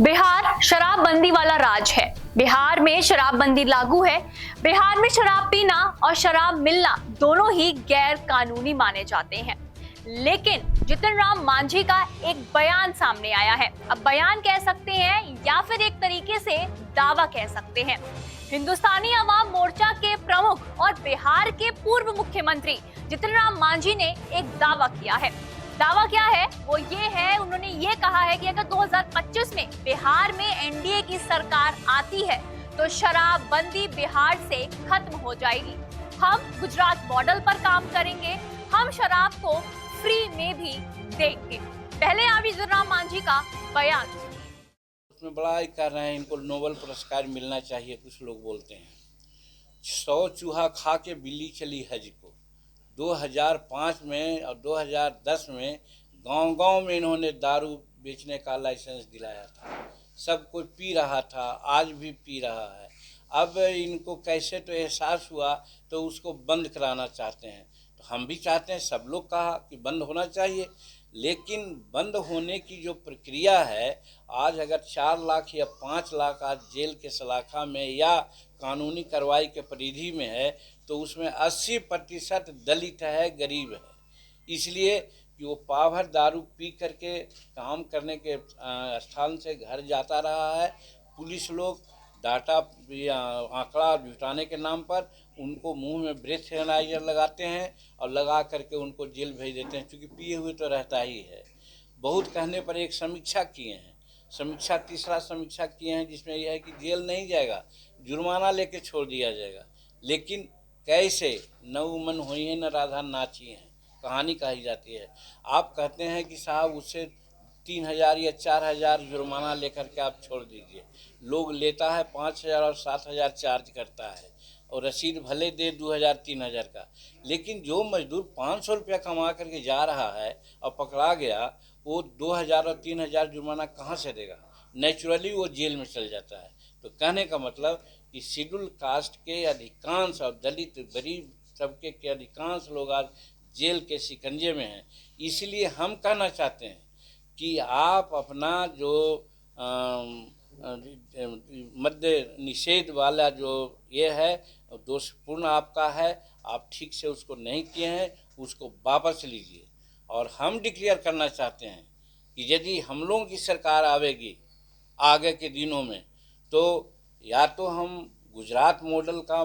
बिहार शराबबंदी वाला राज है। बिहार में शराबबंदी लागू है। बिहार में शराब पीना और शराब मिलना दोनों ही गैर कानूनी माने जाते हैं। लेकिन जितन राम मांझी का एक बयान सामने आया है। अब बयान कह सकते हैं या फिर एक तरीके से दावा कह सकते हैं। हिंदुस्तानी अवाम मोर्चा के प्रमुख और बिहार के पूर्व मुख्यमंत्री जितन राम मांझी ने एक दावा किया है। दावा क्या है? वो ये है, उन्होंने ये कहा है कि अगर 2025 में बिहार में एनडीए की सरकार आती है तो शराबबंदी बिहार से खत्म हो जाएगी। हम गुजरात मॉडल पर काम करेंगे, हम शराब को फ्री में भी देंगे। पहले आप जितन राम मांझी का बयान। उसमें बड़ा ही कर रहे हैं, इनको नोबेल पुरस्कार मिलना चाहिए। कुछ लोग बोलते हैं 100 चूहा खा के बिल्ली चली हज को। 2005 में और 2010 में गांव-गांव में इन्होंने दारू बेचने का लाइसेंस दिलाया था। सब कोई पी रहा था, आज भी पी रहा है। अब इनको कैसे तो एहसास हुआ तो उसको बंद कराना चाहते हैं। तो हम भी चाहते हैं, सब लोग कहा कि बंद होना चाहिए, लेकिन बंद होने की जो प्रक्रिया है, आज अगर 4 लाख या 5 लाख आज जेल के सलाखा में या कानूनी कार्रवाई के परिधि में है, तो उसमें 80% दलित है, गरीब है। इसलिए कि वो पावभर दारू पी करके काम करने के स्थान से घर जाता रहा है। पुलिस लोग डाटा या आंकड़ा जुटाने के नाम पर उनको मुंह में ब्रेथ एनालाइजर लगाते हैं और लगा करके उनको जेल भेज देते हैं, क्योंकि पिए हुए तो रहता ही है। बहुत कहने पर एक समीक्षा किए हैं, तीसरा समीक्षा किए हैं, जिसमें यह है कि जेल नहीं जाएगा, जुर्माना लेके छोड़ दिया जाएगा। लेकिन कैसे? न उमन हुई है न राधा नाची है, कहानी कही जाती है। आप कहते हैं कि साहब उससे 3000 या 4000 जुर्माना लेकर के आप छोड़ दीजिए। लोग लेता है 5000 और 7000 चार्ज करता है, और रसीद भले दे 2000-3000 का। लेकिन जो मजदूर 500 रुपया कमा करके जा रहा है और पकड़ा गया, वो 2000 और 3000 जुर्माना कहाँ से देगा? नेचुरली वो जेल में चल जाता है। तो कहने का मतलब कि शेड्यूल कास्ट के अधिकांश और दलित गरीब तबके के अधिकांश लोग आज जेल के शिकंजे में हैं। इसलिए हम कहना चाहते हैं कि आप अपना जो मद्य निषेध वाला जो ये है, दोषपूर्ण आपका है, आप ठीक से उसको नहीं किए हैं, उसको वापस लीजिए। और हम डिक्लेयर करना चाहते हैं कि यदि हम लोगों की सरकार आवेगी आगे के दिनों में, तो या तो हम गुजरात मॉडल का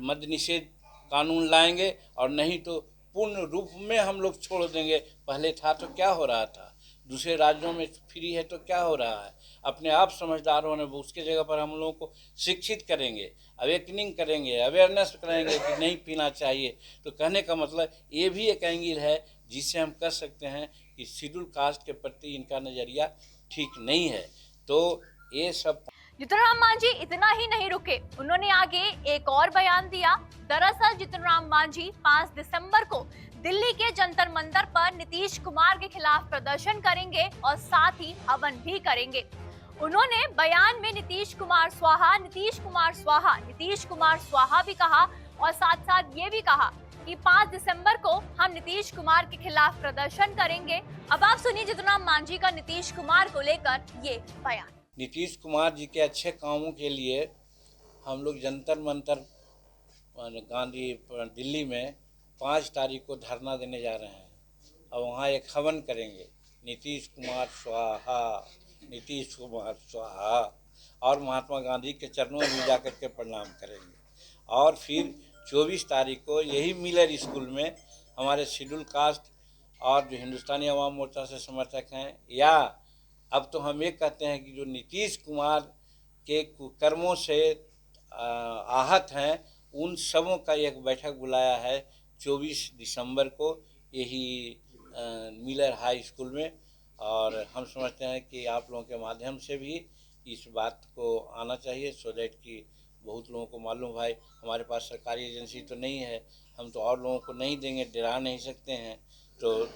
मद्य निषेध कानून लाएंगे, और नहीं तो पूर्ण रूप में हम लोग छोड़ देंगे। पहले था तो क्या हो रहा था, दूसरे राज्यों में फ्री है तो क्या हो रहा है। अपने आप समझदार होने, उसके जगह पर हम लोगों को शिक्षित करेंगे, अवेकनिंग करेंगे, अवेयरनेस करेंगे कि नहीं पीना चाहिए। तो कहने का मतलब ये भी एक एंगल है जिससे हम कह सकते हैं कि शेड्यूल कास्ट के प्रति इनका नज़रिया ठीक नहीं है। तो ये सब। जितन राम मांझी इतना ही नहीं रुके, उन्होंने आगे एक और बयान दिया। दरअसल जितन राम मांझी 5 दिसंबर को दिल्ली के जंतर मंतर पर नीतीश कुमार के खिलाफ प्रदर्शन करेंगे और साथ ही हवन भी करेंगे। उन्होंने बयान में नीतीश कुमार स्वाहा, नीतीश कुमार स्वाहा, नीतीश कुमार स्वाहा भी कहा, और साथ साथ ये भी कहा कि 5 दिसंबर को हम नीतीश कुमार के खिलाफ प्रदर्शन करेंगे। अब आप सुनिए जितन राम मांझी का नीतीश कुमार को लेकर ये बयान। नीतीश कुमार जी के अच्छे कामों के लिए हम लोग जंतर मंतर गांधी दिल्ली में 5 तारीख को धरना देने जा रहे हैं, और वहाँ एक हवन करेंगे। नीतीश कुमार स्वाहा, नीतीश कुमार स्वाहा, और महात्मा गांधी के चरणों में जा कर के प्रणाम करेंगे। और फिर 24 तारीख को यही मिलर स्कूल में हमारे शेड्यूल कास्ट और जो हिंदुस्तानी अवाम मोर्चा से समर्थक हैं, या अब तो हम ये कहते हैं कि जो नीतीश कुमार के कुकर्मों से आहत हैं, उन सबों का एक बैठक बुलाया है 24 दिसंबर को यही मिलर हाई स्कूल में। और हम समझते हैं कि आप लोगों के माध्यम से भी इस बात को आना चाहिए, सो दैट कि बहुत लोगों को मालूम, भाई हमारे पास सरकारी एजेंसी तो नहीं है, हम तो और लोगों को नहीं देंगे, डरा नहीं सकते हैं। तो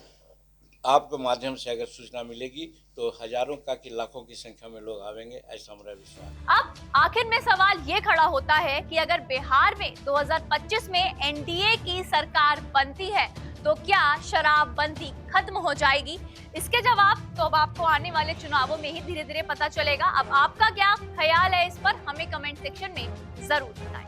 आपके माध्यम से अगर सूचना मिलेगी तो हजारों का कि लाखों की संख्या में लोग आवेंगे, ऐसा हमारा विश्वास। अब आखिर में सवाल ये खड़ा होता है कि अगर बिहार में 2025 में एनडीए की सरकार बनती है तो क्या शराबबंदी खत्म हो जाएगी? इसके जवाब तो अब आपको आने वाले चुनावों में ही धीरे धीरे पता चलेगा। अब आपका क्या ख्याल है इस पर, हमें कमेंट सेक्शन में जरूर बताएं।